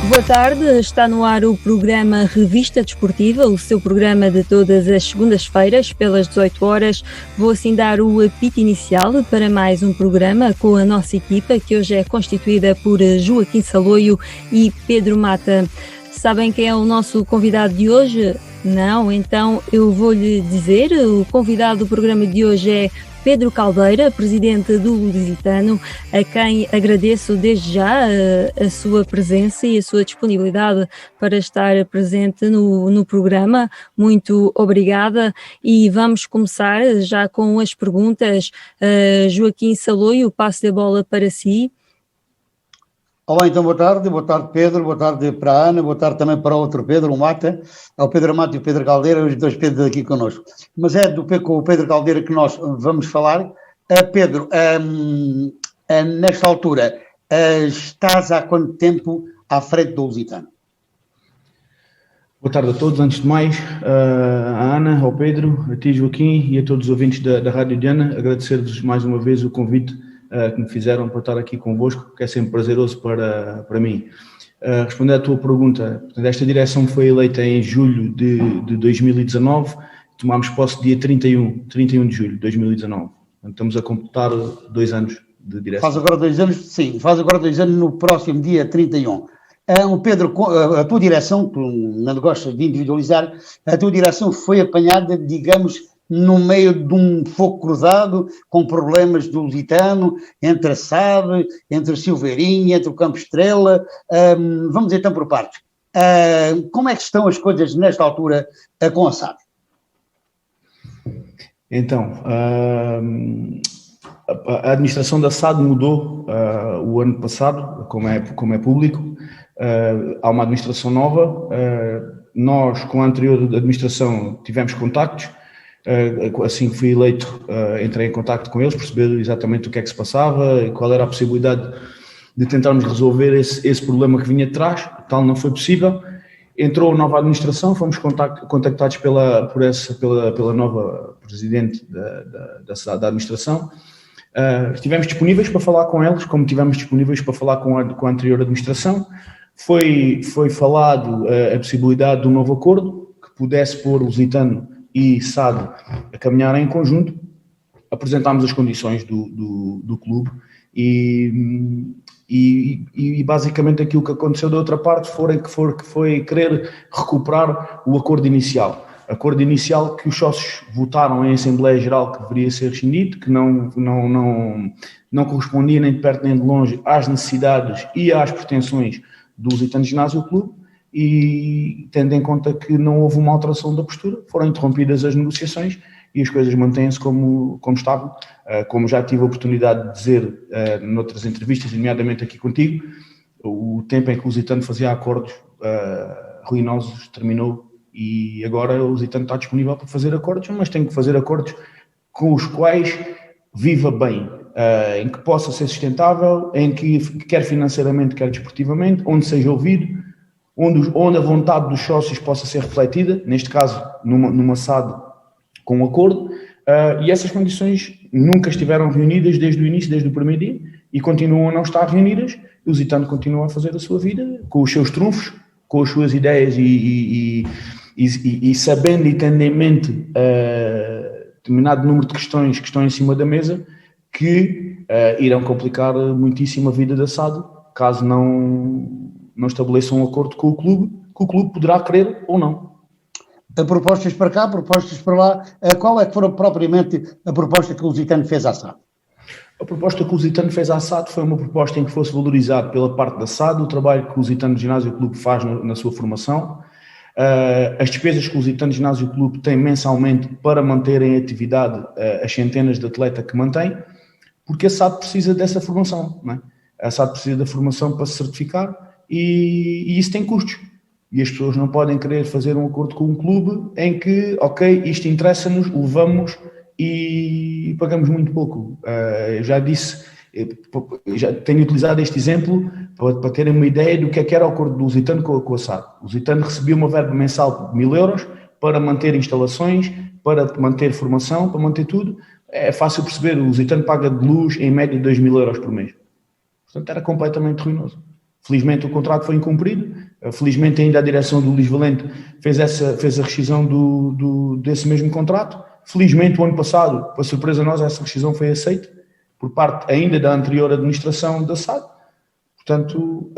Boa tarde, está no ar o programa Revista Desportiva, o seu programa de todas as segundas-feiras, pelas 18 horas. Vou assim dar o apito inicial para mais um programa com a nossa equipa, que hoje é constituída por Joaquim Saloio e Pedro Mata. Sabem quem é o nosso convidado de hoje? Não? Então eu vou-lhe dizer, o convidado do programa de hoje é Pedro Caldeira, presidente do Lusitano, a quem agradeço desde já a sua presença e a sua disponibilidade para estar presente no programa. Muito obrigada e vamos começar já com as perguntas. Joaquim Saloio, passo a bola para si. Olá, então boa tarde Pedro, boa tarde para a Ana, boa tarde também para o outro Pedro, o Mata, ao Pedro Mata e o Pedro Caldeira, os dois Pedros aqui connosco. Mas é com o Pedro Caldeira que nós vamos falar. Pedro, nesta altura, estás há quanto tempo à frente do Lusitano? Boa tarde a todos, antes de mais, a Ana, ao Pedro, a ti Joaquim e a todos os ouvintes da Rádio Diana, agradecer-vos mais uma vez o convite que me fizeram para estar aqui convosco, que é sempre prazeroso para mim. Respondendo à tua pergunta, esta direção foi eleita em julho de 2019, tomámos posse dia 31 de julho de 2019. Estamos a completar 2 anos de direção. Faz agora 2 anos, sim, faz agora 2 anos no próximo dia 31. Pedro, a tua direção, tu não gostas de individualizar, a tua direção foi apanhada, digamos, no meio de um fogo cruzado, com problemas do Lusitano, entre a SAD, entre a Silveirinha, entre o Campo Estrela. Vamos então por partes. Como é que estão as coisas nesta altura com a SAD? Então, a administração da SAD mudou o ano passado, como é público. Há uma administração nova. Nós, com a anterior administração, tivemos contactos. Assim que fui eleito, entrei em contacto com eles, perceber exatamente o que é que se passava e qual era a possibilidade de tentarmos resolver esse problema que vinha de trás. Tal não foi possível. Entrou a nova administração, fomos contactados pela nova presidente da administração. Estivemos disponíveis para falar com eles, como estivemos disponíveis para falar com a anterior administração. Foi falado a possibilidade de um novo acordo que pudesse pôr o Lusitano e SAD a caminhar em conjunto. Apresentámos as condições do clube e basicamente aquilo que aconteceu da outra parte foi querer recuperar o acordo inicial. Acordo inicial que os sócios votaram em Assembleia Geral que deveria ser rescindido, que não correspondia nem de perto nem de longe às necessidades e às pretensões do Lusitano Ginásio Clube. E tendo em conta que não houve uma alteração da postura, foram interrompidas as negociações e as coisas mantêm-se como estavam. Como já tive a oportunidade de dizer noutras entrevistas, nomeadamente aqui contigo, o tempo em que o Lusitano fazia acordos ruinosos terminou e agora o Lusitano está disponível para fazer acordos, mas tem que fazer acordos com os quais viva bem, em que possa ser sustentável, em que quer financeiramente, quer desportivamente, onde seja ouvido, onde a vontade dos sócios possa ser refletida, neste caso numa SAD com um acordo, e essas condições nunca estiveram reunidas desde o início, desde o primeiro dia, e continuam a não estar reunidas. O Lusitano continua a fazer a sua vida, com os seus trunfos, com as suas ideias e sabendo e tendo em mente determinado número de questões que estão em cima da mesa, que irão complicar muitíssimo a vida da SAD, caso não estabeleçam um acordo com o clube, que o clube poderá querer ou não. Propostas para cá, propostas para lá. Qual é que foram propriamente a proposta que o Lusitano fez à SAD? A proposta que o Lusitano fez à SAD foi uma proposta em que fosse valorizado pela parte da SAD o trabalho que o Lusitano Ginásio Clube faz na sua formação, as despesas que o Lusitano Ginásio Clube tem mensalmente para manter em atividade as centenas de atletas que mantém, porque a SAD precisa dessa formação, não é? A SAD precisa da formação para se certificar e isso tem custos. E as pessoas não podem querer fazer um acordo com um clube em que, ok, isto interessa-nos, levamos e pagamos muito pouco. Eu já disse, já tenho utilizado este exemplo para terem uma ideia do que era o acordo do Lusitano com a SAD. O Lusitano recebia uma verba mensal de 1.000 euros para manter instalações, para manter formação, para manter tudo. É fácil perceber, o Lusitano paga de luz em média 2.000 euros por mês. Portanto, era completamente ruinoso. Felizmente o contrato foi incumprido Felizmente ainda a direção do Luís Valente fez a rescisão desse mesmo contrato. Felizmente o ano passado, para surpresa nossa, essa rescisão foi aceita por parte ainda da anterior administração da SAD. Portanto,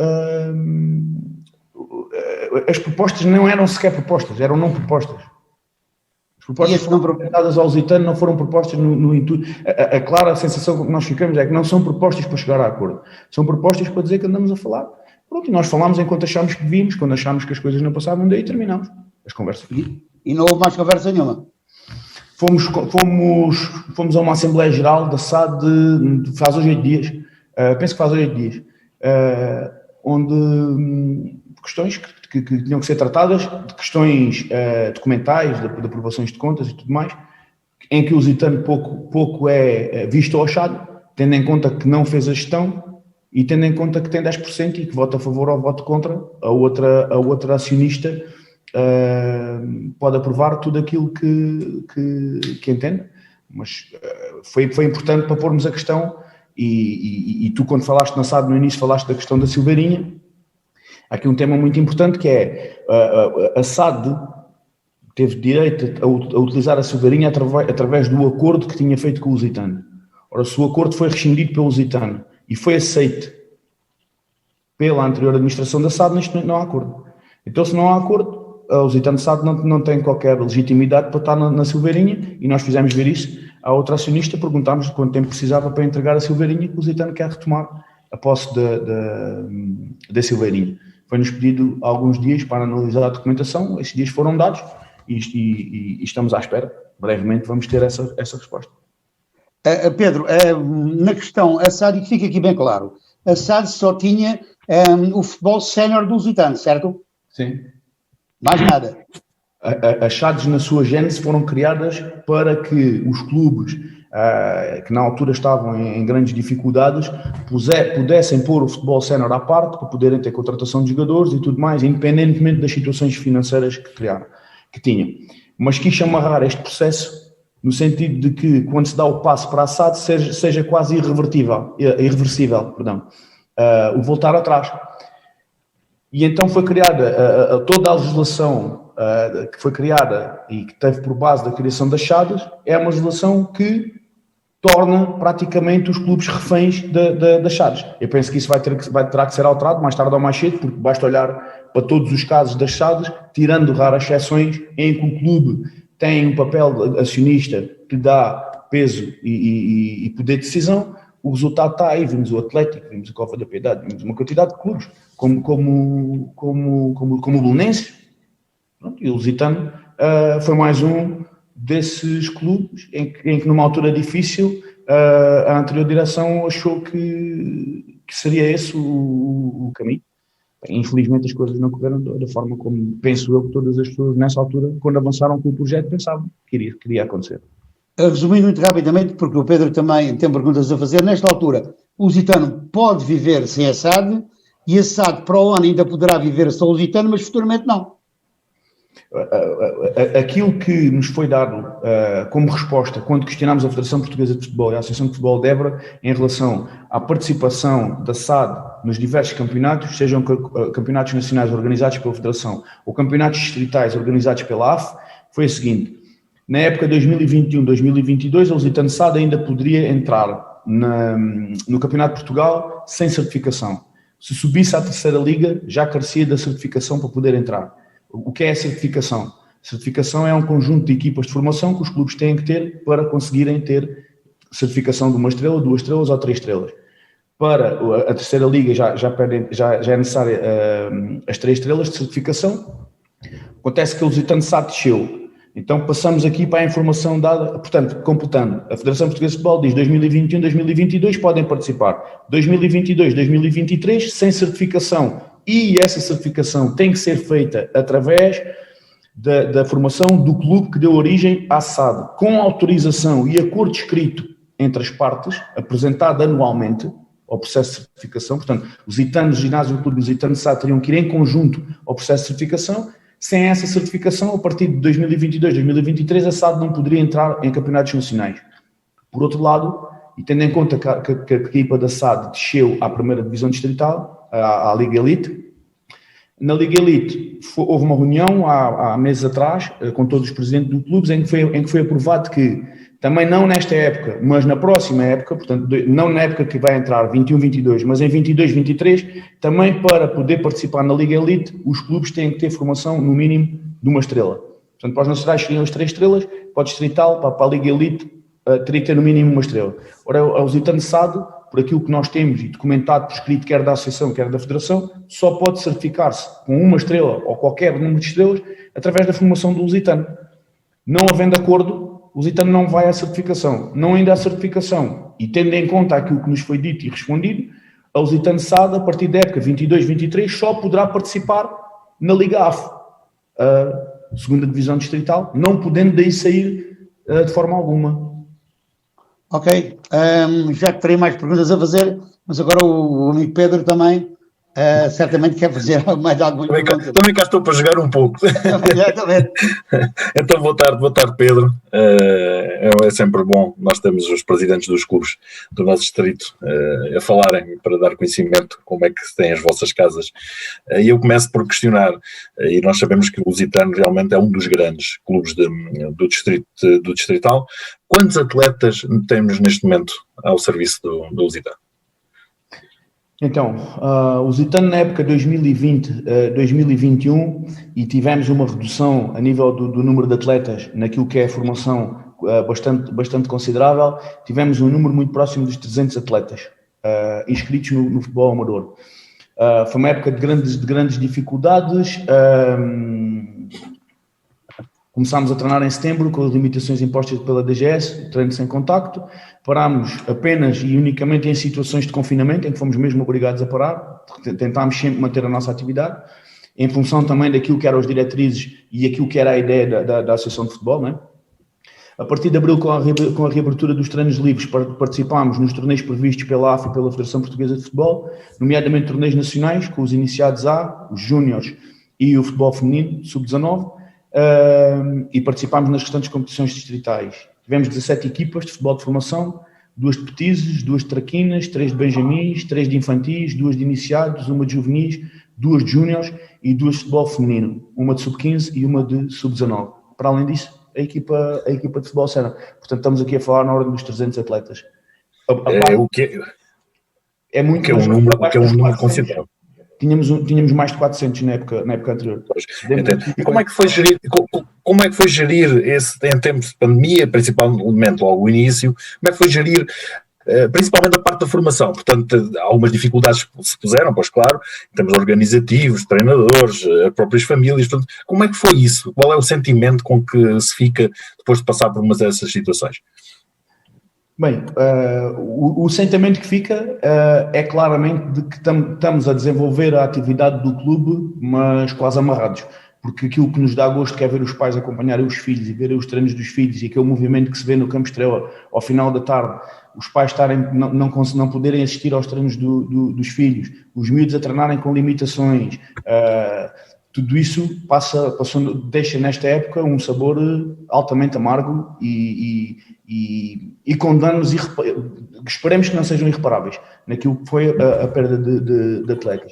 as propostas não eram sequer propostas, eram não propostas. As propostas que foram apresentadas ao Lusitano não foram propostas no intuito. A clara sensação que nós ficamos é que não são propostas para chegar a acordo. São propostas para dizer que andamos a falar. Pronto, e nós falámos enquanto achámos que devíamos, quando achámos que as coisas não passavam, daí terminámos as conversas. E não houve mais conversa nenhuma? Fomos a uma Assembleia Geral da SAD faz hoje 8 dias, penso que faz hoje 8 dias, onde questões que tinham que ser tratadas, de questões documentais, de aprovações de contas e tudo mais, em que o Lusitano pouco é visto ou achado, tendo em conta que não fez a gestão e tendo em conta que tem 10% e que vota a favor ou vota contra, a outra acionista pode aprovar tudo aquilo que entende, mas foi importante para pormos a questão e tu quando falaste na SAD no início falaste da questão da Silveirinha. Há aqui um tema muito importante que é a SAD teve direito a utilizar a Silveirinha através do acordo que tinha feito com o Lusitano. Ora, se o acordo foi rescindido pelo Lusitano e foi aceito pela anterior administração da SAD, neste momento não há acordo. Então, se não há acordo, o Lusitano SAD não tem qualquer legitimidade para estar na Silveirinha e nós fizemos ver isso à outra acionista, perguntámos quanto tempo precisava para entregar a Silveirinha, que o Lusitano quer retomar a posse da Silveirinha. Foi-nos pedido alguns dias para analisar a documentação, esses dias foram dados e estamos à espera. Brevemente vamos ter essa resposta. Pedro, na questão, a SAD, fica aqui bem claro, a SAD só tinha o futebol sénior do Lusitano, certo? Sim. Mais nada. As SADs, na sua gênese, foram criadas para que os clubes que na altura estavam em grandes dificuldades pudessem pôr o futebol sénior à parte para poderem ter contratação de jogadores e tudo mais, independentemente das situações financeiras que tinham. Mas quis amarrar este processo no sentido de que, quando se dá o passo para a SAD, seja quase irreversível, o voltar atrás. E então foi criada toda a legislação que foi criada e que teve por base da criação das SADs, é uma legislação que torna praticamente os clubes reféns das SADs. Eu penso que isso terá que ser alterado mais tarde ou mais cedo, porque basta olhar para todos os casos das SADs, tirando raras exceções em que o clube tem um papel acionista que dá peso e poder de decisão. O resultado está aí, vimos o Atlético, vimos a Cova da Piedade, vimos uma quantidade de clubes, como o Belenenses, e o Lusitano foi mais um desses clubes em que numa altura difícil a anterior direção achou que seria esse o caminho. Infelizmente as coisas não correram da forma como penso eu que todas as pessoas nessa altura, quando avançaram com o projeto, pensavam que iria acontecer. Resumindo muito rapidamente, porque o Pedro também tem perguntas a fazer, nesta altura o Lusitano pode viver sem a SAD e a SAD para o ano ainda poderá viver sem o Lusitano, mas futuramente não. Aquilo que nos foi dado como resposta quando questionámos a Federação Portuguesa de Futebol e a Associação de Futebol de Évora em relação à participação da SAD nos diversos campeonatos, sejam campeonatos nacionais organizados pela Federação ou campeonatos distritais organizados pela AF, foi a seguinte: na época 2021-2022 a Lusitano SAD ainda poderia entrar no Campeonato de Portugal sem certificação. Se subisse à terceira liga já carecia da certificação para poder entrar. O que é a certificação? Certificação é um conjunto de equipas de formação que os clubes têm que ter para conseguirem ter certificação de 1 estrela, 2 estrelas ou 3 estrelas. Para a terceira liga já é necessária as 3 estrelas de certificação. Acontece que o Lusitano SAD desceu. Então passamos aqui para a informação dada, portanto, completando. A Federação Portuguesa de Futebol diz 2021-2022 podem participar. 2022-2023 sem certificação. E essa certificação tem que ser feita através da formação do clube que deu origem à SAD, com autorização e acordo escrito entre as partes, apresentado anualmente ao processo de certificação. Portanto, os Lusitanos, o Ginásio do Clube e os Lusitanos SAD teriam que ir em conjunto ao processo de certificação. Sem essa certificação, a partir de 2022-2023, a SAD não poderia entrar em campeonatos nacionais. Por outro lado, e tendo em conta que a equipa da SAD desceu à primeira divisão distrital, à Liga Elite, Na Liga Elite houve uma reunião há meses atrás com todos os presidentes do clube em que foi aprovado que também não nesta época, mas na próxima época, portanto não na época que vai entrar 21-22, mas em 22-23, também para poder participar na Liga Elite, os clubes têm que ter formação no mínimo de uma estrela. Portanto, para os nacionais seriam as 3 estrelas, para o distrital, para a Liga Elite, teria que ter no mínimo uma estrela. Ora, o Lusitano SAD, por aquilo que nós temos e documentado por escrito, quer da Associação, quer da Federação, só pode certificar-se com uma estrela ou qualquer número de estrelas através da formação do Lusitano. Não havendo acordo, o Lusitano não vai à certificação. Não ainda à certificação, e tendo em conta aquilo que nos foi dito e respondido, a Lusitano SAD, a partir da época 22-23, só poderá participar na Liga AF, a segunda divisão distrital, não podendo daí sair de forma alguma. Ok, já terei mais perguntas a fazer, mas agora o amigo Pedro também certamente quer fazer mais alguma pergunta. Também cá estou para jogar um pouco. Exatamente. Então, boa tarde Pedro. É sempre bom, nós temos os presidentes dos clubes do nosso distrito a falarem para dar conhecimento como é que têm as vossas casas. E eu começo por questionar, e nós sabemos que o Lusitano realmente é um dos grandes clubes do distrital. Quantos atletas temos neste momento ao serviço do Lusitano? Então, o Lusitano na época 2020-2021 e tivemos uma redução a nível do número de atletas naquilo que é a formação bastante considerável. Tivemos um número muito próximo dos 300 atletas inscritos no futebol amador. Foi uma época de grandes dificuldades. Começámos a treinar em setembro com as limitações impostas pela DGS, treino sem contacto. Parámos apenas e unicamente em situações de confinamento, em que fomos mesmo obrigados a parar. Tentámos sempre manter a nossa atividade, em função também daquilo que eram as diretrizes e aquilo que era a ideia da Associação de Futebol, né? A partir de abril, com a reabertura dos treinos livres, participámos nos torneios previstos pela AF e pela Federação Portuguesa de Futebol, nomeadamente torneios nacionais, com os iniciados A, os júniores e o futebol feminino, sub-19, e participámos nas restantes competições distritais. Tivemos 17 equipas de futebol de formação, 2 de petizes, 2 de traquinas, 3 de benjamins, 3 de infantis, 2 de iniciados, 1 de juvenis, 2 de júniores e 2 de futebol feminino, 1 de sub-15 e 1 de sub-19. Para além disso, a equipa de futebol sénior. Portanto, estamos aqui a falar na ordem dos 300 atletas. É um número considerável. Tínhamos mais de 400 na época anterior. E como é que foi gerir esse, em tempos de pandemia, principalmente logo o início, como é que foi gerir principalmente a parte da formação? Portanto, algumas dificuldades se puseram, pois claro, em termos organizativos, treinadores, próprias famílias, portanto, como é que foi isso? Qual é o sentimento com que se fica depois de passar por uma dessas situações? Bem, o sentimento que fica é claramente de que estamos a desenvolver a atividade do clube, mas quase amarrados, porque aquilo que nos dá gosto que é ver os pais acompanharem os filhos e ver os treinos dos filhos e aquele movimento que se vê no Campo Estrela ao final da tarde, os pais não poderem assistir aos treinos dos filhos, os miúdos a treinarem com limitações, tudo isso deixa nesta época um sabor altamente amargo e com danos esperemos que não sejam irreparáveis naquilo que foi a perda de atletas.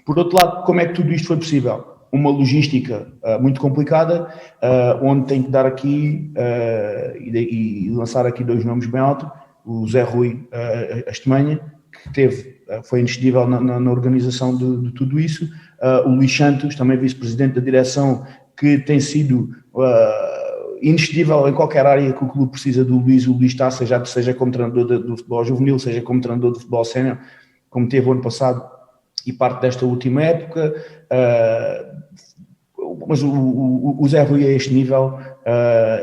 Por outro lado, como é que tudo isto foi possível? Uma logística muito complicada, onde tem que dar aqui e lançar aqui 2 nomes bem altos, o Zé Rui Astemanha, que foi inexcedível na organização de tudo isso, o Luís Santos, também vice-presidente da direção, que tem sido inexcedível em qualquer área que o clube precisa do Luís. O Luís está, seja como treinador do futebol juvenil, seja como treinador do futebol sénior, como teve o ano passado e parte desta última época, mas o Zé Rui a este nível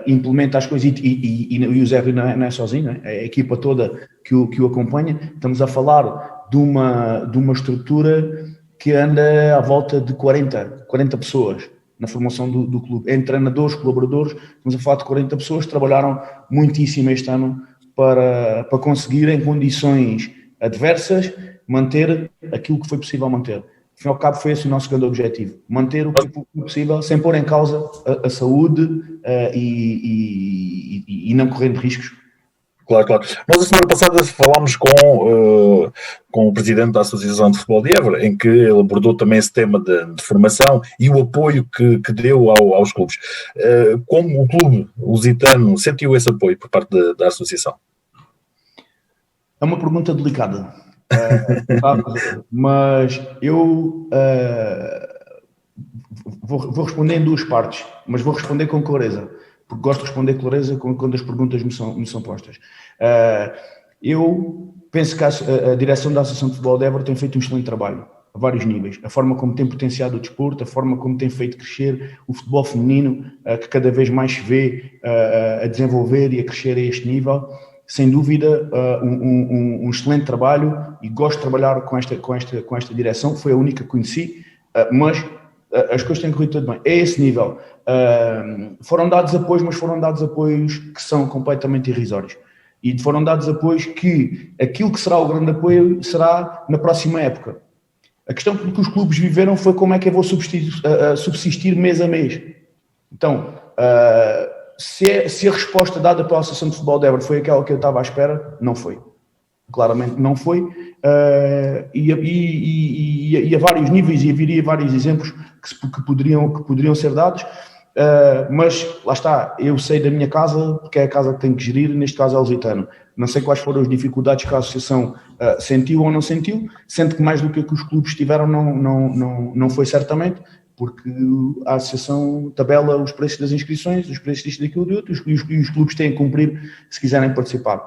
implementa as coisas e o Zé Rui não é sozinho, é a equipa toda que o acompanha. Estamos a falar de uma estrutura que anda à volta de 40 pessoas na formação do clube, entre treinadores, colaboradores. Estamos a falar de 40 pessoas que trabalharam muitíssimo este ano para conseguir, em condições adversas, manter aquilo que foi possível manter. Ao fim e ao cabo foi esse o nosso grande objetivo, manter o que foi possível, sem pôr em causa a saúde e não correndo riscos. Claro. Nós, a semana passada, falámos com o presidente da Associação de Futebol de Évora, em que ele abordou também esse tema de formação e o apoio que deu aos clubes. Como o clube lusitano sentiu esse apoio por parte da Associação? É uma pergunta delicada, mas eu vou responder em duas partes, mas vou responder com clareza, porque gosto de responder com clareza quando as perguntas me são postas. Eu penso que a direção da Associação de Futebol de Évora tem feito um excelente trabalho, a vários níveis. A forma como tem potenciado o desporto, a forma como tem feito crescer o futebol feminino, que cada vez mais se vê a desenvolver e a crescer a este nível. Sem dúvida, um excelente trabalho, e gosto de trabalhar com esta direção. Foi a única que conheci, mas as coisas têm corrido tudo bem. É esse nível. Foram dados apoios, mas foram dados apoios que são completamente irrisórios. E foram dados apoios que aquilo que será o grande apoio será na próxima época. A questão que os clubes viveram foi como é que eu vou subsistir mês a mês. Então, se a resposta dada pela Associação de Futebol de Évora foi aquela que eu estava à espera, não foi. Claramente não foi. E a vários níveis, e haveria vários exemplos que poderiam ser dados. Mas, lá está, eu sei da minha casa, porque é a casa que tenho que gerir, neste caso é o Lusitano. Não sei quais foram as dificuldades que a Associação sentiu ou não sentiu, sendo que mais do que os clubes tiveram não foi certamente, porque a Associação tabela os preços das inscrições, os preços disto, daquilo e de outro, e os clubes têm que cumprir se quiserem participar.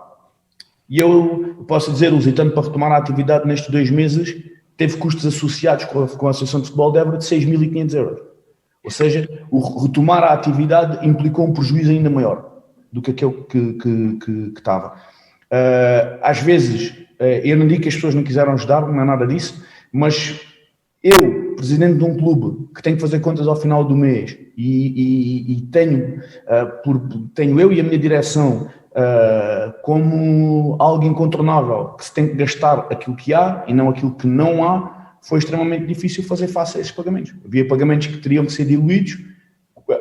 E eu posso dizer, o Lusitano, para retomar a atividade nestes 2 meses, teve custos associados com a Associação de Futebol de Évora de 6.500 euros. Ou seja, o retomar a atividade implicou um prejuízo ainda maior do que aquele que estava. Às vezes, eu não digo que as pessoas não quiseram ajudar, não é nada disso, mas eu, presidente de um clube que tem que fazer contas ao final do mês e tenho eu e a minha direção como algo incontornável, que se tem que gastar aquilo que há e não aquilo que não há, foi extremamente difícil fazer face a esses pagamentos. Havia pagamentos que teriam que ser diluídos,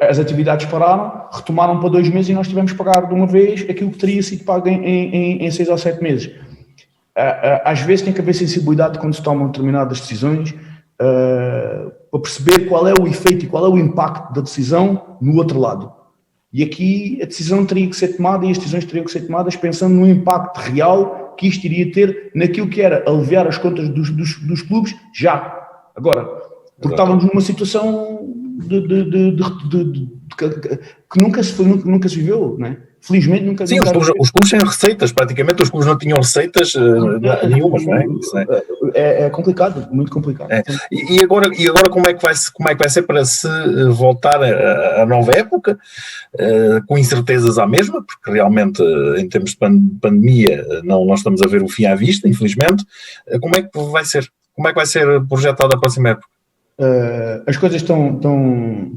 as atividades pararam, retomaram para 2 meses e nós tivemos que pagar de uma vez aquilo que teria sido pago em 6 ou 7 meses. Às vezes tem que haver sensibilidade quando se tomam determinadas decisões, para perceber qual é o efeito e qual é o impacto da decisão no outro lado. E aqui a decisão teria que ser tomada e as decisões teriam que ser tomadas pensando no impacto real que isto iria ter naquilo que era aliviar as contas dos clubes já. Agora, porque estávamos numa situação que nunca se viveu, não é? Felizmente nunca... Sim, os clubes têm receitas, praticamente os clubes não tinham receitas nenhumas, não é? É complicado, muito complicado. E agora como é que vai ser para se voltar a nova época, com incertezas à mesma, porque realmente em termos de pandemia não estamos a ver o fim à vista, infelizmente. Como é que vai ser? Como é que vai ser projetada a próxima época? As coisas estão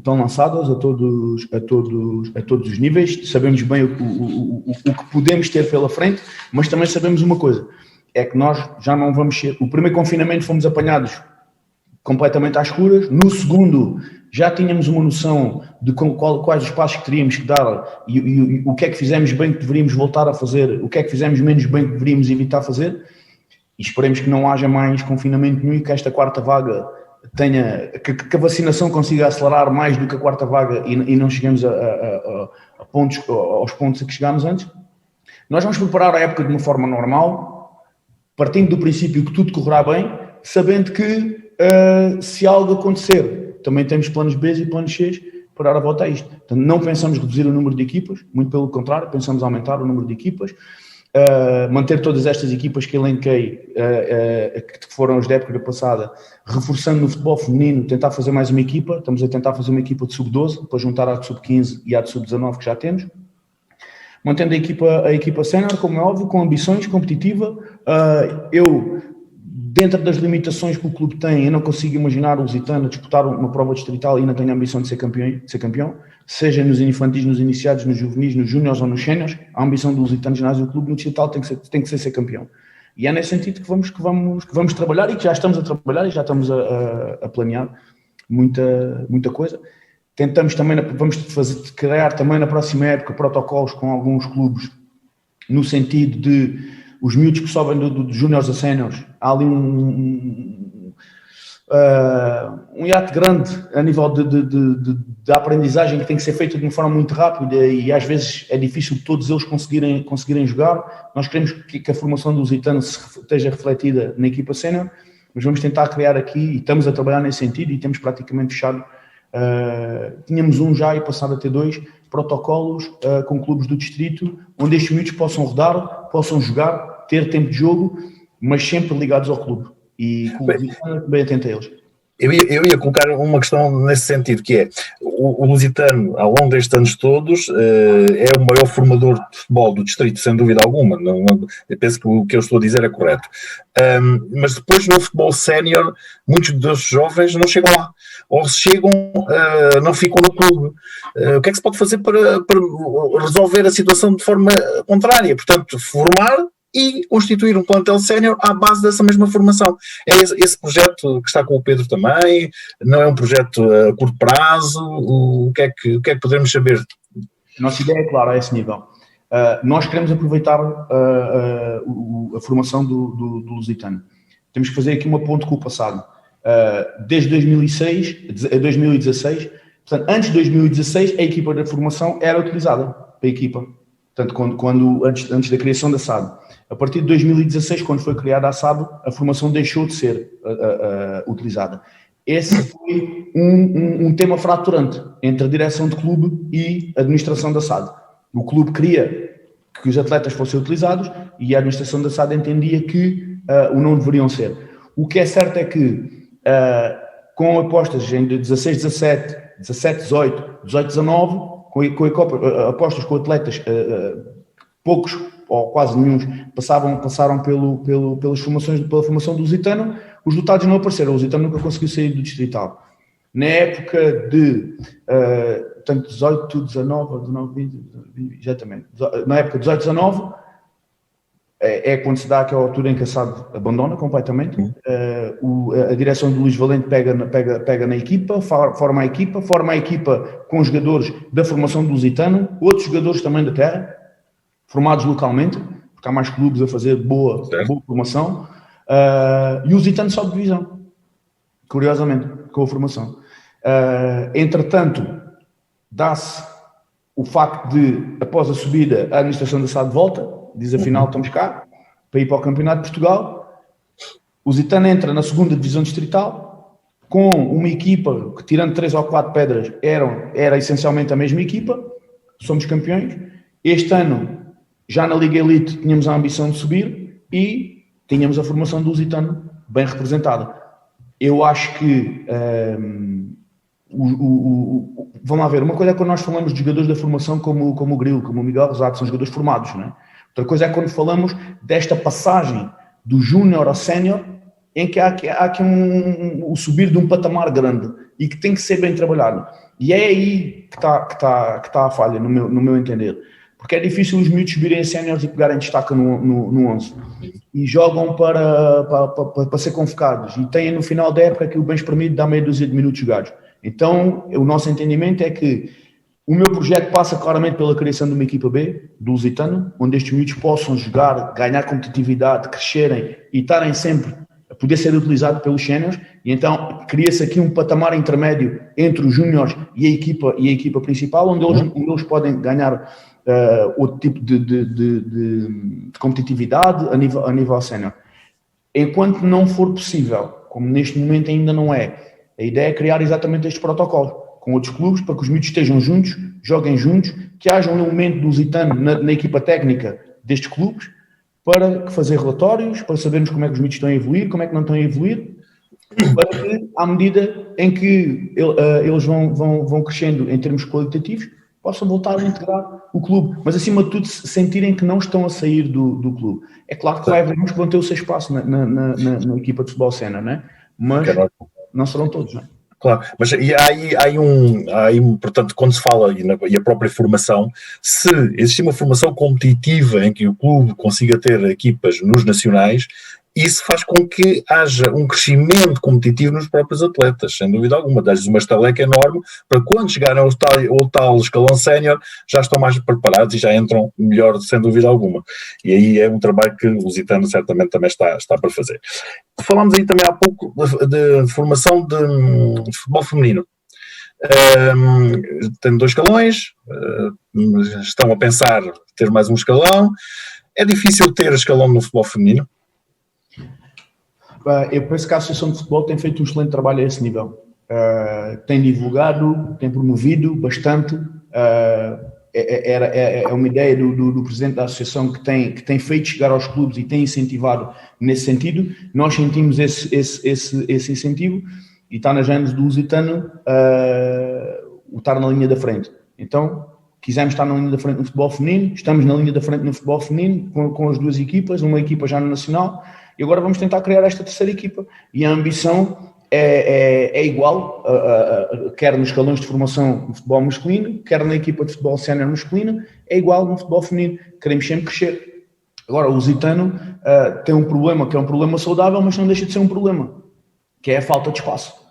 lançadas a todos os níveis, sabemos bem o que podemos ter pela frente, mas também sabemos uma coisa, é que nós já não vamos ser... O primeiro confinamento fomos apanhados completamente às escuras, no segundo já tínhamos uma noção de quais os passos que teríamos que dar e o que é que fizemos bem que deveríamos voltar a fazer, o que é que fizemos menos bem que deveríamos evitar fazer, e esperemos que não haja mais confinamento nenhum e que esta quarta vaga que a vacinação consiga acelerar mais do que a quarta vaga e não cheguemos aos pontos a que chegámos antes. Nós vamos preparar a época de uma forma normal, partindo do princípio que tudo correrá bem, sabendo que se algo acontecer, também temos planos B e planos C para dar a volta a isto. Portanto, não pensamos reduzir o número de equipas, muito pelo contrário, pensamos aumentar o número de equipas, manter todas estas equipas que elenquei, que foram as da época passada, reforçando no futebol feminino, tentar fazer mais uma equipa. Estamos a tentar fazer uma equipa de sub-12 para juntar à de sub-15 e à de sub-19 que já temos, mantendo a equipa sénior, como é óbvio, com ambições, competitiva. Eu, dentro das limitações que o clube tem, eu não consigo imaginar o Lusitano disputar uma prova distrital e ainda tenho a ambição de ser campeão, seja nos infantis, nos iniciados, nos juvenis, nos júniores ou nos séniores. A ambição do Lusitano Ginásio Clube no distrital tem que ser campeão. E é nesse sentido que vamos trabalhar e que já estamos a trabalhar e já estamos a planear muita coisa. Tentamos também, vamos criar também na próxima época protocolos com alguns clubes no sentido de os miúdos que sobem de júniores a séniores, há ali um hiato grande a nível de aprendizagem que tem que ser feita de uma forma muito rápida e às vezes é difícil todos eles conseguirem jogar. Nós queremos que a formação do Lusitano esteja refletida na equipa sénior, mas vamos tentar criar aqui, e estamos a trabalhar nesse sentido e temos praticamente fechado, tínhamos um já e passado a ter 2 protocolos com clubes do distrito, onde estes miúdos possam rodar, possam jogar, ter tempo de jogo, mas sempre ligados ao clube. E com o Lusitano bem atento a eles. Eu ia colocar uma questão nesse sentido, que é, o Lusitano, ao longo destes anos todos, é o maior formador de futebol do distrito, sem dúvida alguma. Eu penso que o que eu estou a dizer é correto. Mas depois, no futebol sénior, muitos desses jovens não chegam lá. Ou se chegam, não ficam no clube. O que é que se pode fazer para resolver a situação de forma contrária? Portanto, formar e constituir um plantel sénior à base dessa mesma formação. É esse projeto que está com o Pedro também? Não é um projeto a curto prazo? O que é que podemos saber? Nossa ideia é clara a esse nível. Nós queremos aproveitar a formação do Lusitano. Temos que fazer aqui uma ponte com o passado. Desde 2006 a 2016, portanto, antes de 2016, a equipa da formação era utilizada para a equipa. Portanto, antes da criação da SAD. A partir de 2016, quando foi criada a SAD, a formação deixou de ser utilizada. Esse foi um tema fraturante entre a direção de clube e a administração da SAD. O clube queria que os atletas fossem utilizados e a administração da SAD entendia que o não deveriam ser. O que é certo é que, com apostas em 16-17, 17-18, 18-19, com apostas com atletas, poucos ou quase nenhum passaram pela formação do Lusitano, os resultados não apareceram. O Lusitano nunca conseguiu sair do distrital. Na época de 18, 19, 20, exatamente, na época de 18, 19, é quando se dá aquela altura em que a SAD abandona completamente. A direção do Luís Valente pega na equipa, forma a equipa com jogadores da formação do Lusitano, outros jogadores também da terra, formados localmente, porque há mais clubes a fazer boa formação, e o Lusitano sobe de divisão, curiosamente, com a formação. Entretanto, dá-se o facto de, após a subida, a administração da SAD volta, diz afinal estamos cá, para ir para o Campeonato de Portugal. O Lusitano entra na 2ª Divisão Distrital, com uma equipa que, tirando 3 ou 4 pedras, era essencialmente a mesma equipa, somos campeões. Este ano, já na Liga Elite, tínhamos a ambição de subir e tínhamos a formação do Lusitano bem representada. Eu acho que, vamos lá ver, uma coisa é quando nós falamos de jogadores da formação como o Grilo, como o Miguel Rosado, são jogadores formados, não é? Outra coisa é quando falamos desta passagem do júnior ao sénior, em que há aqui o subir de um patamar grande e que tem que ser bem trabalhado. E é aí que está a falha, no meu entender. Porque é difícil os miúdos subirem a séniores e pegarem destaque no 11. E jogam para ser convocados. E têm no final da época aquilo bem espremido, dá meia dúzia de minutos jogados. Então, o nosso entendimento é que o meu projeto passa claramente pela criação de uma equipa B, do Lusitano, onde estes miúdos possam jogar, ganhar competitividade, crescerem e estarem sempre a poder ser utilizados pelos séniores. E então cria-se aqui um patamar intermédio entre os júniores e a equipa principal, onde eles podem ganhar outro tipo de competitividade a nível sénior. Enquanto não for possível, como neste momento ainda não é, a ideia é criar exatamente estes protocolos com outros clubes, para que os miúdos estejam juntos, joguem juntos, que haja um elemento do Lusitano na equipa técnica destes clubes, para fazer relatórios, para sabermos como é que os miúdos estão a evoluir, como é que não estão a evoluir, para que, à medida em que eles vão crescendo em termos qualitativos, possam voltar a integrar o clube, mas acima de tudo sentirem que não estão a sair do clube. É claro que vai haver uns que vão ter o seu espaço na equipa de futebol sénior, não é? Mas não serão todos, não é? Claro, mas e há aí, portanto, quando se fala, e a própria formação, se existir uma formação competitiva em que o clube consiga ter equipas nos nacionais, isso faz com que haja um crescimento competitivo nos próprios atletas, sem dúvida alguma. Dá-lhes uma estaleca enorme para quando chegarem ao tal escalão sénior já estão mais preparados e já entram melhor, sem dúvida alguma. E aí é um trabalho que o Lusitano certamente também está para fazer. Falámos aí também há pouco de formação de futebol feminino. Tem 2 escalões, estão a pensar ter mais um escalão. É difícil ter escalão no futebol feminino? Eu penso que a Associação de Futebol tem feito um excelente trabalho a esse nível. Tem divulgado, tem promovido bastante. É uma ideia do presidente da associação que tem feito chegar aos clubes e tem incentivado nesse sentido. Nós sentimos esse incentivo e está na gênese do Lusitano o estar na linha da frente. Então, quisemos estar na linha da frente no futebol feminino, estamos na linha da frente no futebol feminino com as 2 equipas, uma equipa já no Nacional, e agora vamos tentar criar esta terceira equipa. E a ambição é igual, quer nos escalões de formação no futebol masculino, quer na equipa de futebol sénior masculino, é igual no futebol feminino. Queremos sempre crescer. Agora, o Lusitano tem um problema, que é um problema saudável, mas não deixa de ser um problema, que é a falta de espaço.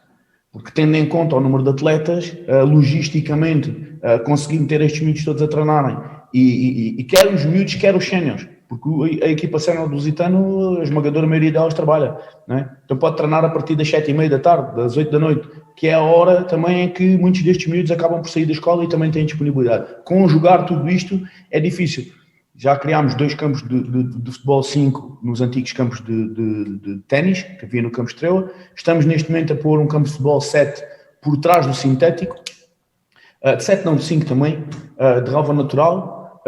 Porque tendo em conta o número de atletas, logisticamente, conseguindo ter estes miúdos todos a treinarem, e quer os miúdos, quer os séniores, porque a equipa sénior do Lusitano, a esmagadora maioria delas trabalha, não é? Então pode treinar a partir das 7h30 da tarde, das 8 da noite, que é a hora também em que muitos destes miúdos acabam por sair da escola e também têm disponibilidade. Conjugar tudo isto é difícil. Já criámos 2 campos de futebol 5 nos antigos campos de ténis, que havia no Campo Estrela. Estamos neste momento a pôr um campo de futebol 7 por trás do sintético, de 7 não, de 5 também, de relva natural,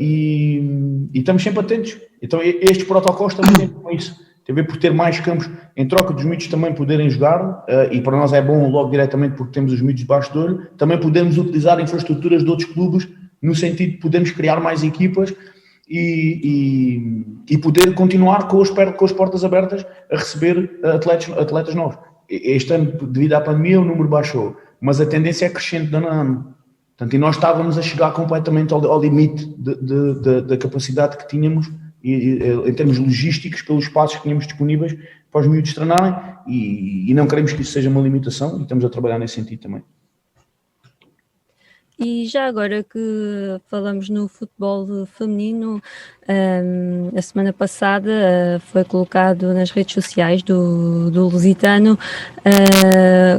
e estamos sempre atentos. Então estes protocolos também têm com isso. Tem a ver por ter mais campos em troca dos miúdos também poderem jogar, e para nós é bom logo diretamente porque temos os miúdos debaixo de olho, também podemos utilizar infraestruturas de outros clubes no sentido de podermos criar mais equipas e poder continuar com as portas abertas a receber atletas novos. Este ano, devido à pandemia, o número baixou, mas a tendência é crescente de ano a ano. Portanto, e nós estávamos a chegar completamente ao limite da capacidade que tínhamos em termos logísticos, pelos espaços que tínhamos disponíveis para os miúdos treinarem, e não queremos que isso seja uma limitação, e estamos a trabalhar nesse sentido também. E já agora que falamos no futebol feminino, a semana passada foi colocado nas redes sociais do Lusitano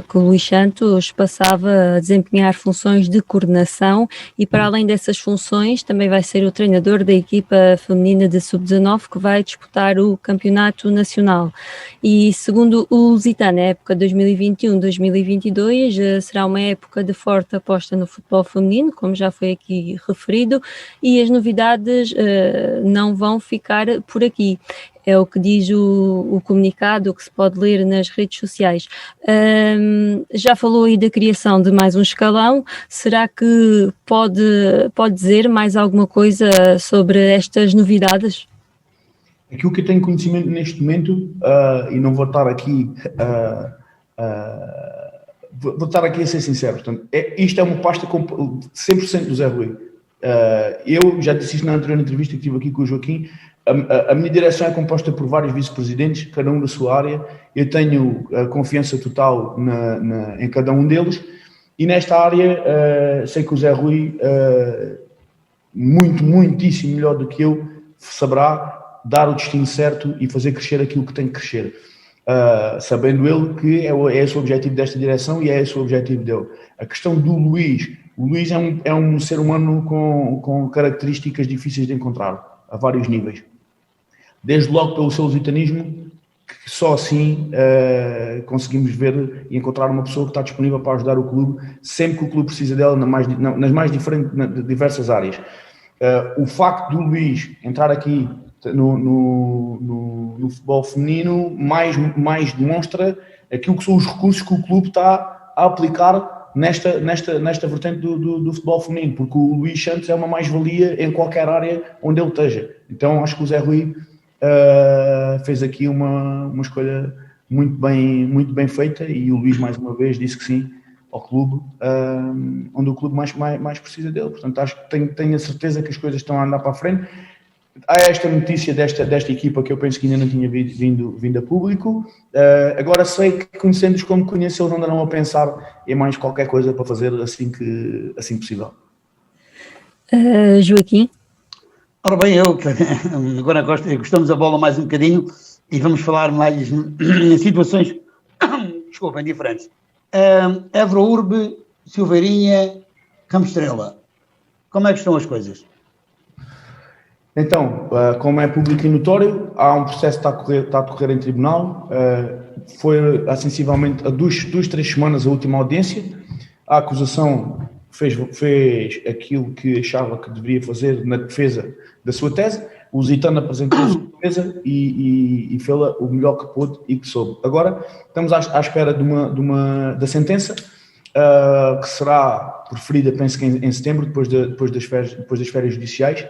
que o Luís Santos passava a desempenhar funções de coordenação e, para além dessas funções, também vai ser o treinador da equipa feminina de sub-19 que vai disputar o campeonato nacional. E segundo o Lusitano, a época 2021-2022 será uma época de forte aposta no futebol feminino, como já foi aqui referido, e as novidades não vão ficar por aqui. É o que diz o comunicado que se pode ler nas redes sociais. Já falou aí da criação de mais um escalão. Será que pode dizer mais alguma coisa sobre estas novidades? Aquilo que eu tenho conhecimento neste momento, e não vou estar aqui vou estar aqui a ser sincero, portanto, isto é uma pasta 100% do Zé Rui. Eu já disse isto na anterior entrevista que tive aqui com o Joaquim. A minha direção é composta por vários vice-presidentes, cada um da sua área. Eu tenho a confiança total em cada um deles, e nesta área sei que o Zé Rui, muitíssimo melhor do que eu, saberá dar o destino certo e fazer crescer aquilo que tem que crescer. Sabendo ele que é esse o objetivo desta direção e é esse o objetivo dele. A questão do Luís, o Luís é um ser humano com características difíceis de encontrar, a vários níveis. Desde logo pelo seu lusitanismo, que só assim conseguimos ver e encontrar uma pessoa que está disponível para ajudar o clube, sempre que o clube precisa dela, nas mais diversas áreas. O facto do Luís entrar aqui no futebol feminino mais demonstra aquilo que são os recursos que o clube está a aplicar nesta vertente do futebol feminino, porque o Luís Santos é uma mais-valia em qualquer área onde ele esteja. Então acho que o Zé Rui fez aqui uma escolha muito bem feita, e o Luís mais uma vez disse que sim ao clube, onde o clube mais precisa dele. Portanto acho que tenho a certeza que as coisas estão a andar para a frente. há esta notícia desta equipa que eu penso que ainda não tinha vindo a público. Agora sei que, conhecendo-os como conheço, eles andarão a pensar em mais qualquer coisa para fazer assim possível. Joaquim? Ora bem, agora gostamos a bola mais um bocadinho e vamos falar mais em situações, desculpem, diferentes. Évora Urbe, Silveirinha, Campo Estrela. Como é que estão as coisas? Então, como é público e notório, há um processo que está a decorrer em tribunal. Foi há sensivelmente há 2-3 semanas a última audiência. A acusação fez aquilo que achava que deveria fazer na defesa da sua tese. O Lusitano apresentou a sua defesa e fez-la o melhor que pôde e que soube. Agora estamos à espera da sentença, que será proferida, penso que em setembro, depois das férias judiciais.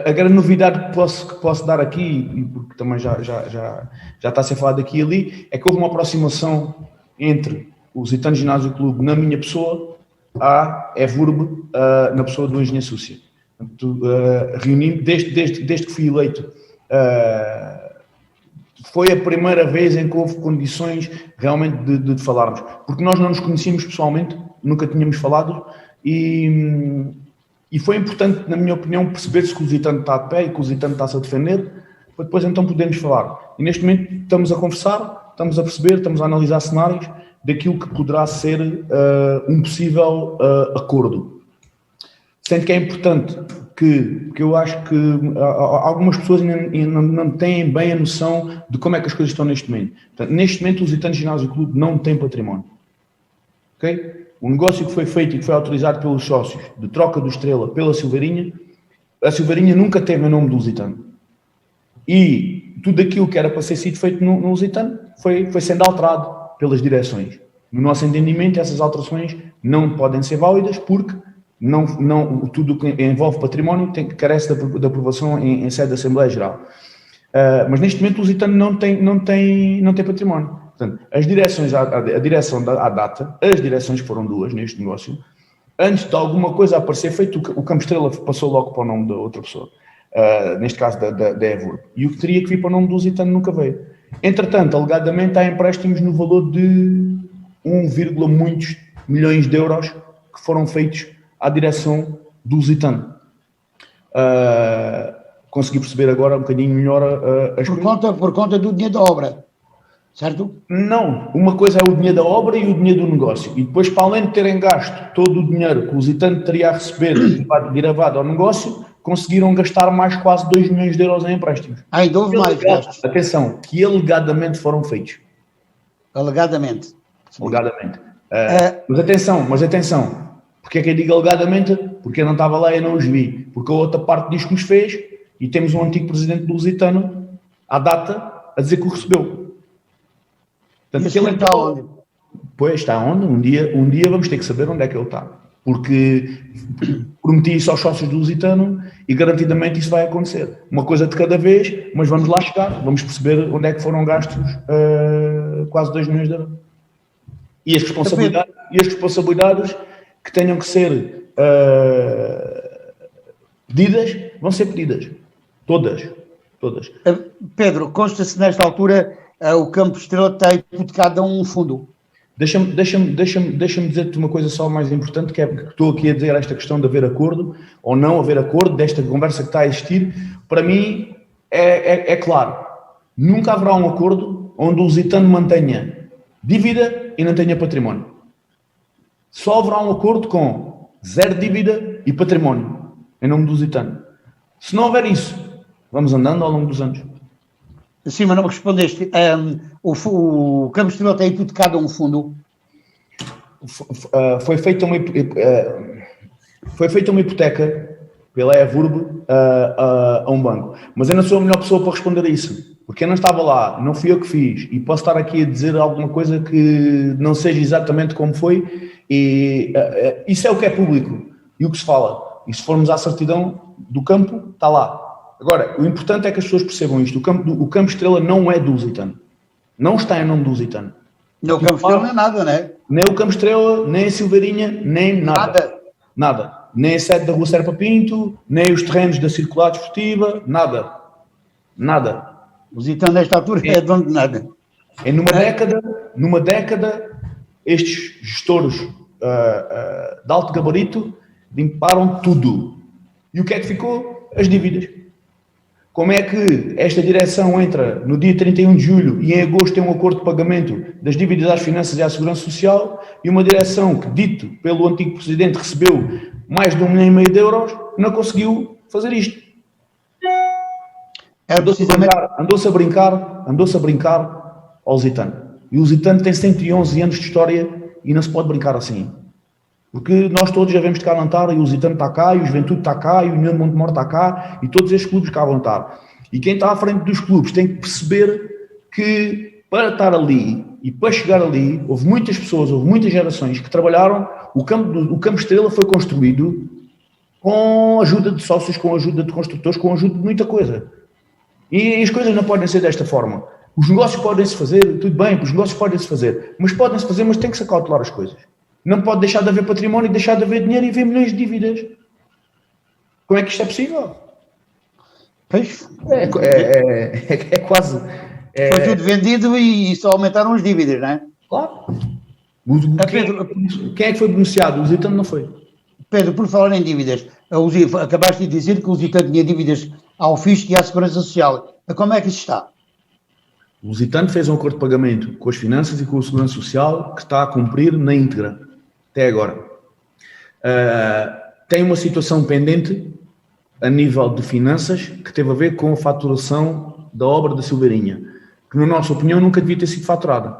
A grande novidade que posso dar aqui, porque também já está a ser falado aqui e ali, é que houve uma aproximação entre o Lusitano Ginásio Clube, na minha pessoa, à EVURB, na pessoa do engenheiro Súcia. Reunindo, desde que fui eleito, foi a primeira vez em que houve condições realmente de falarmos, porque nós não nos conhecíamos pessoalmente, nunca tínhamos falado, e foi importante, na minha opinião, perceber-se que o Lusitano está de pé e que o Lusitano está-se a defender, para depois então podermos falar. E neste momento estamos a conversar, estamos a perceber, estamos a analisar cenários daquilo que poderá ser um possível acordo. Sendo que é importante que eu acho que algumas pessoas ainda não têm bem a noção de como é que as coisas estão neste momento. Portanto, neste momento o Lusitano Ginásio Clube não tem património. Ok? O negócio que foi feito e que foi autorizado pelos sócios de troca do Estrela pela Silveirinha, a Silveirinha nunca teve o nome do Lusitano. E tudo aquilo que era para ser sido feito no Lusitano foi sendo alterado pelas direções. No nosso entendimento, essas alterações não podem ser válidas porque tudo o que envolve património carece de aprovação em sede da Assembleia Geral. Mas neste momento o Lusitano não tem património. Portanto, as direções, a direção à data, as direções que foram duas neste negócio, antes de alguma coisa aparecer feito, o Campo Estrela passou logo para o nome da outra pessoa, neste caso da EVURB. E o que teria que vir para o nome do Lusitano nunca veio. Entretanto, alegadamente, há empréstimos no valor de 1, muitos milhões de euros que foram feitos à direção do Lusitano. Consegui perceber agora um bocadinho melhor as coisas. Por conta do dinheiro da obra, certo? Não, uma coisa é o dinheiro da obra e o dinheiro do negócio. E depois, para além de terem gasto todo o dinheiro que o Lusitano teria a receber gravado ao negócio, conseguiram gastar mais quase 2 milhões de euros em empréstimos. Ainda houve mais gastos. Atenção, que alegadamente foram feitos. Alegadamente. Alegadamente. Mas atenção. Porque é que eu digo alegadamente? Porque eu não estava lá e eu não os vi. Porque a outra parte diz que nos fez e temos um antigo presidente do Lusitano, à data, a dizer que o recebeu. Portanto, ele está onde? Pois, está onde? Um dia vamos ter que saber onde é que ele está. Porque prometi isso aos sócios do Lusitano e garantidamente isso vai acontecer. Uma coisa de cada vez, mas vamos lá chegar. Vamos perceber onde é que foram gastos quase 2 milhões de euros. E as responsabilidades que tenham que ser pedidas, vão ser pedidas. Todas. Pedro, consta-se nesta altura o Campo Estrela está hipotecado a um fundo. Deixa-me dizer-te uma coisa só mais importante, que é que estou aqui a dizer esta questão de haver acordo ou não haver acordo, desta conversa que está a existir. Para mim é claro, nunca haverá um acordo onde o Lusitano mantenha dívida e não tenha património. Só haverá um acordo com 0 dívida e património em nome do Lusitano. Se não houver isso, vamos andando ao longo dos anos. Sim, mas não me respondeste. O Campo Estrela está hipotecado a um fundo? Foi feita uma hipoteca pela EVURB a um banco. Mas eu não sou a melhor pessoa para responder a isso. Porque eu não estava lá, não fui eu que fiz. E posso estar aqui a dizer alguma coisa que não seja exatamente como foi. E isso é o que é público e o que se fala. E se formos à certidão do campo, está lá. Agora, o importante é que as pessoas percebam isto. O Campo Estrela não é do Lusitano. Não está em nome do Lusitano. Nem o Campo Estrela nem nada, não é? Nem o Campo Estrela, nem a Silveirinha, nem nada. Nada. Nem a sede da Rua Serpa Pinto, nem os terrenos da Circular Desportiva, nada. O Lusitano, nesta altura, é dono de nada. Numa década, estes gestores de alto gabarito limparam tudo. E o que é que ficou? As dívidas. Como é que esta direção entra no dia 31 de julho e em agosto tem um acordo de pagamento das dívidas às finanças e à segurança social, e uma direção que, dito pelo antigo presidente, recebeu mais de 1,5 milhão de euros, não conseguiu fazer isto? Andou-se a brincar ao Lusitano. E o Lusitano tem 111 anos de história e não se pode brincar assim. Porque nós todos já vemos de cá não estar, e o Lusitano está cá, e o Juventude está cá, e o União de Montemor está cá, e todos estes clubes cá vão estar. E quem está à frente dos clubes tem que perceber que para estar ali e para chegar ali, houve muitas pessoas, houve muitas gerações que trabalharam. O Campo Estrela foi construído com a ajuda de sócios, com a ajuda de construtores, com a ajuda de muita coisa. E as coisas não podem ser desta forma. Os negócios podem-se fazer, tudo bem, os negócios podem-se fazer, mas tem que se acautelar as coisas. Não pode deixar de haver património, deixar de haver dinheiro e haver milhões de dívidas. Como é que isto é possível? Pois. É quase... Foi tudo vendido e só aumentaram as dívidas, não é? Claro. Quem é que foi beneficiado? O Lusitano não foi. Pedro, por falar em dívidas, acabaste de dizer que o Lusitano tinha dívidas ao Fisco e à Segurança Social. Como é que isso está? O Lusitano fez um acordo de pagamento com as finanças e com a Segurança Social que está a cumprir na íntegra, até agora. Tem uma situação pendente a nível de finanças que teve a ver com a faturação da obra da Silveirinha, que na nossa opinião nunca devia ter sido faturada,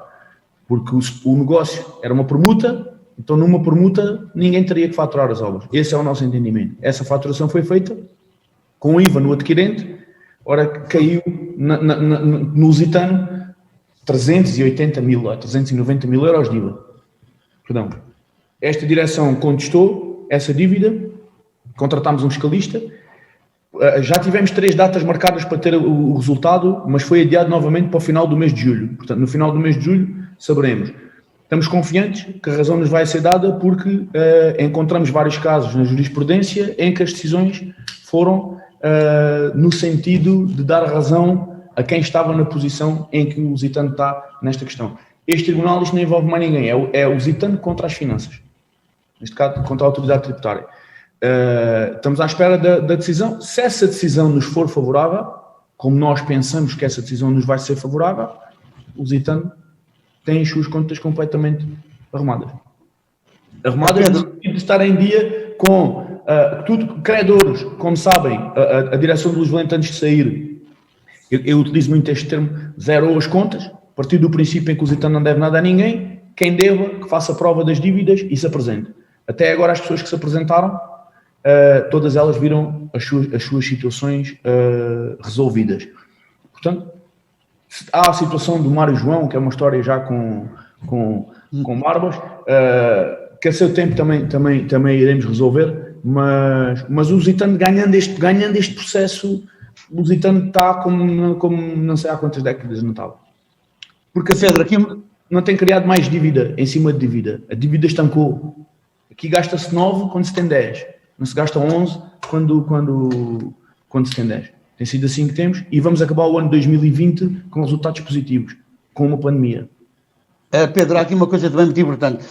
porque o negócio era uma permuta, então numa permuta ninguém teria que faturar as obras. Esse é o nosso entendimento. Essa faturação foi feita com IVA no adquirente, ora caiu no Lusitano 390 mil euros de IVA. Perdão. Esta direção contestou essa dívida, contratámos um fiscalista, já tivemos 3 datas marcadas para ter o resultado, mas foi adiado novamente para o final do mês de julho. Portanto, no final do mês de julho saberemos. Estamos confiantes que a razão nos vai ser dada porque encontramos vários casos na jurisprudência em que as decisões foram no sentido de dar razão a quem estava na posição em que o Lusitano está nesta questão. Este tribunal, isto não envolve mais ninguém, é o Lusitano contra as finanças, neste caso contra a autoridade tributária. Estamos à espera da decisão. Se essa decisão nos for favorável, como nós pensamos que essa decisão nos vai ser favorável, o Lusitano tem as suas contas completamente arrumadas. Arrumadas no sentido de estar em dia com credores, como sabem, a direção do Luís Valente antes de sair, eu utilizo muito este termo, zerou as contas, a partir do princípio em que o Lusitano não deve nada a ninguém, quem deva, que faça prova das dívidas e se apresente. Até agora as pessoas que se apresentaram, todas elas viram as suas situações resolvidas. Portanto, há a situação do Mário João, que é uma história já com barbas, que a seu tempo também iremos resolver, mas o Lusitano ganhando este processo, o Lusitano está como não sei há quantas décadas não estava. Porque a Pedro aqui não tem criado mais dívida em cima de dívida. A dívida estancou. Aqui gasta-se 9 quando se tem 10. Não se gasta 11 quando se tem 10. Tem sido assim que temos e vamos acabar o ano 2020 com resultados positivos, com uma pandemia. Pedro, há aqui uma coisa também muito importante.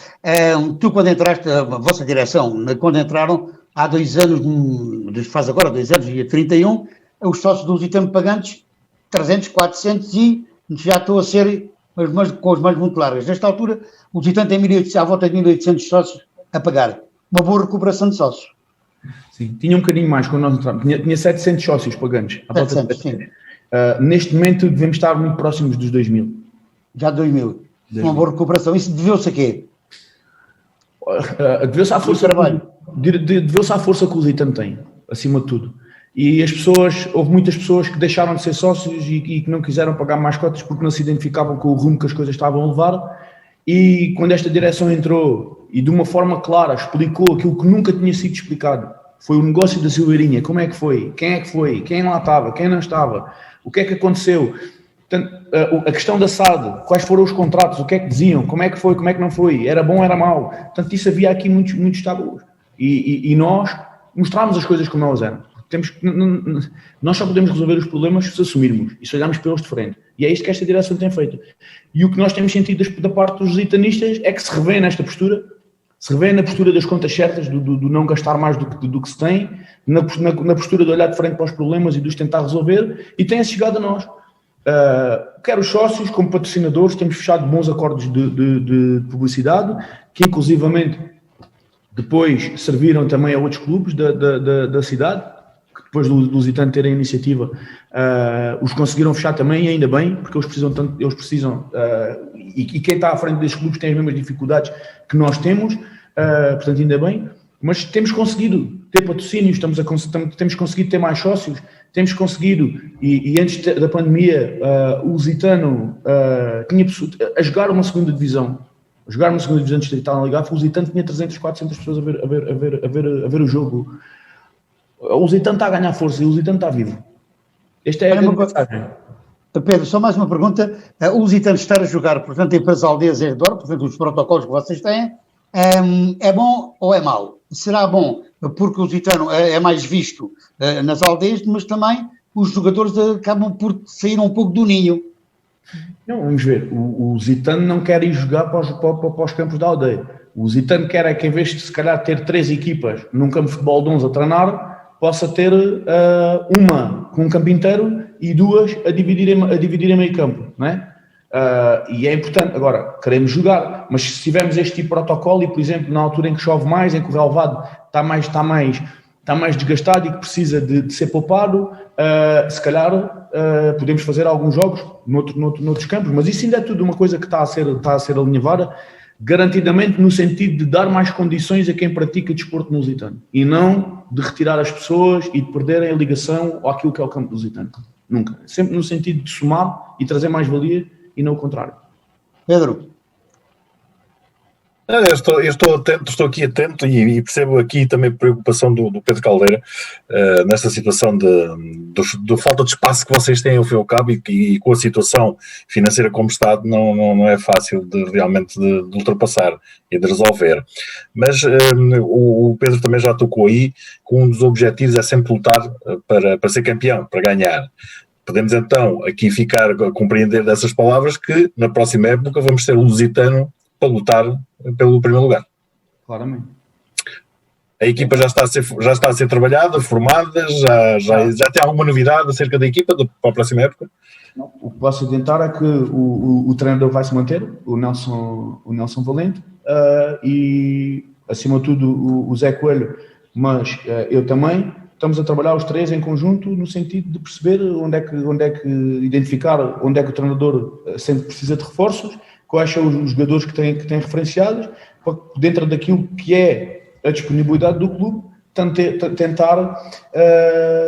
Tu, quando entraste, a vossa direção, quando entraram, há 2 anos, faz agora 2 anos, dia 31, os sócios do Lusitano pagantes, 300, 400 e já estou a ser com as mãos muito largas. Nesta altura, o Lusitano tem à volta de 1.800 sócios a pagar. Uma boa recuperação de sócios. Sim, tinha um bocadinho mais quando nós entramos. Tinha 700 sócios pagantes. 700, sim. Neste momento devemos estar muito próximos dos 2.000. Já 2.000. Uma boa recuperação. Isso deveu-se a quê? Deveu-se à força que o Lusitano tem, acima de tudo. E as pessoas, houve muitas pessoas que deixaram de ser sócios e que não quiseram pagar mais cotas porque não se identificavam com o rumo que as coisas estavam a levar. E quando esta direção entrou e de uma forma clara explicou aquilo que nunca tinha sido explicado, foi o negócio da Silveirinha, como é que foi, quem lá estava, quem não estava, o que é que aconteceu, portanto, a questão da SAD, quais foram os contratos, o que é que diziam, como é que foi, como é que não foi, era bom, era mau, portanto isso havia aqui muitos tabus. E nós mostrarmos as coisas como elas eram. Nós só podemos resolver os problemas se assumirmos e se olharmos para eles de frente. E é isto que esta direção tem feito. E o que nós temos sentido da parte dos lusitanistas é que se revê nesta postura, se revê na postura das contas certas, do não gastar mais do que se tem, na postura de olhar de frente para os problemas e de os tentar resolver, e tem-se chegado a nós. Quer os sócios, como patrocinadores, temos fechado bons acordos de publicidade, que inclusivamente depois serviram também a outros clubes da cidade, que depois do Lusitano ter a iniciativa, os conseguiram fechar também, e ainda bem, porque eles precisam e quem está à frente destes clubes tem as mesmas dificuldades que nós temos, portanto ainda bem, mas temos conseguido ter patrocínios, temos conseguido ter mais sócios, temos conseguido, e antes da pandemia o Lusitano tinha a jogar uma segunda divisão, distrital na Liga, o Lusitano tinha 300, 400 pessoas a ver o jogo. O Lusitano está a ganhar força e o Lusitano está vivo. Esta é a grande mensagem. Pedro, só mais uma pergunta. O Lusitano estar a jogar, portanto, para as aldeias em redor, portanto, os protocolos que vocês têm, é bom ou é mau? Será bom porque o Lusitano é mais visto nas aldeias, mas também os jogadores acabam por sair um pouco do ninho. Não, vamos ver. O Lusitano não quer ir jogar para os campos da aldeia. O Lusitano quer é que, em vez de se calhar ter 3 equipas num campo de futebol de 11 a treinar, possa ter uma com um campo inteiro e 2 a dividir em meio campo, não é? E é importante. Agora, queremos jogar, mas se tivermos este tipo de protocolo e, por exemplo, na altura em que chove mais, em que o relevado está mais desgastado e que precisa de ser poupado, se calhar podemos fazer alguns jogos noutros campos, mas isso ainda é tudo uma coisa que está a ser alinhavada, garantidamente no sentido de dar mais condições a quem pratica desporto no Lusitano e não de retirar as pessoas e de perderem a ligação àquilo que é o campo do Lusitano. Nunca. Sempre no sentido de somar e trazer mais valia e não o contrário. Pedro? Eu estou aqui atento e percebo aqui também a preocupação do Pedro Caldeira nesta situação de falta de espaço que vocês têm ao fim e ao cabo e com a situação financeira como está não é fácil realmente de ultrapassar e de resolver. Mas o Pedro também já tocou aí que um dos objetivos é sempre lutar para ser campeão, para ganhar. Podemos então aqui ficar a compreender dessas palavras que na próxima época vamos ter o Lusitano para lutar pelo primeiro lugar. Claramente. A equipa já está a ser trabalhada, formada, já tem alguma novidade acerca da equipa para a próxima época? Não, o que posso tentar é que o treinador vai se manter, o Nelson Valente, e acima de tudo o Zé Coelho, mas eu também. Estamos a trabalhar os 3 em conjunto no sentido de perceber identificar onde é que o treinador sempre precisa de reforços, quais são os jogadores que tem referenciados, para dentro daquilo que é a disponibilidade do clube, tentar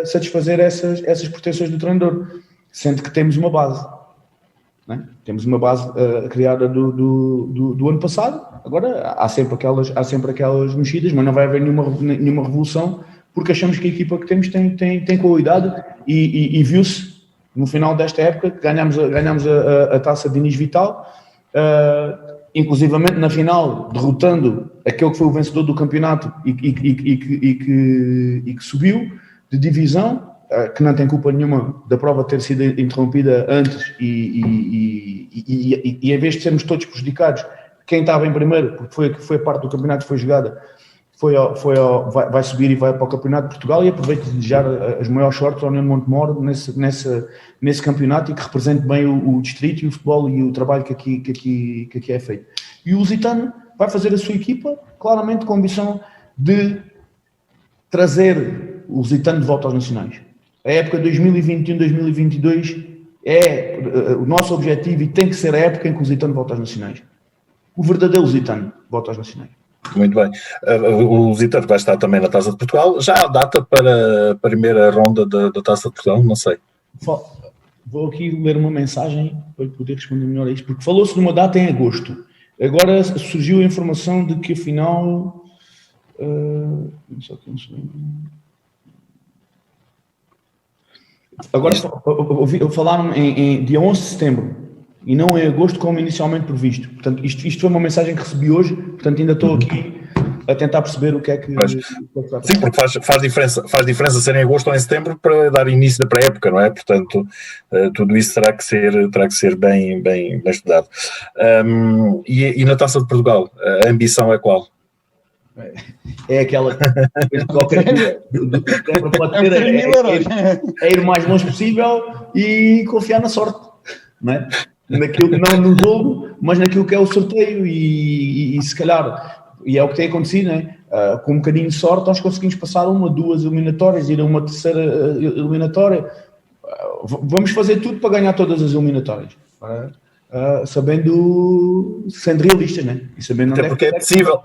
satisfazer essas pretensões do treinador, sendo que temos uma base. Não é? Temos uma base criada do ano passado, agora há sempre aquelas mexidas, mas não vai haver nenhuma revolução, porque achamos que a equipa que temos tem qualidade e viu-se no final desta época que ganhámos a taça de Inês Vital, inclusivamente na final, derrotando aquele que foi o vencedor do campeonato e que subiu de divisão, que não tem culpa nenhuma da prova ter sido interrompida antes e em vez de sermos todos prejudicados, quem estava em primeiro, porque foi parte do campeonato que foi jogada, vai subir e vai para o Campeonato de Portugal, e aproveito de desejar as maiores sortes ao Nuno Montemor nesse campeonato e que represente bem o distrito e o futebol e o trabalho que aqui é feito. E o Lusitano vai fazer a sua equipa, claramente com a ambição de trazer o Lusitano de volta aos nacionais. A época 2021-2022 é o nosso objetivo e tem que ser a época em que o Lusitano volta aos nacionais. O verdadeiro Lusitano volta aos nacionais. Muito bem. O Lusitano vai estar também na Taça de Portugal. Já há data para a primeira ronda da Taça de Portugal? Não sei. Vou aqui ler uma mensagem para poder responder melhor a isto, porque falou-se de uma data em agosto. Agora surgiu a informação de que afinal... Agora falaram em dia 11 de setembro. E não em agosto como inicialmente previsto. Portanto, isto foi uma mensagem que recebi hoje, portanto ainda estou aqui a tentar perceber o que é que... Sim, porque faz diferença ser em agosto ou em setembro para dar início da pré-época, não é? Portanto, tudo isso terá que ser bem estudado. E na Taça de Portugal, a ambição é qual? É aquela que qualquer pode ter, é ir o mais longe possível e confiar na sorte, não é? Não no jogo, mas naquilo que é o sorteio e se calhar, e é o que tem acontecido, não é? Com um bocadinho de sorte nós conseguimos passar 1, 2 eliminatórias, ir a uma terceira eliminatória. Vamos fazer tudo para ganhar todas as eliminatórias, sendo realistas, né? E sabendo até porque é possível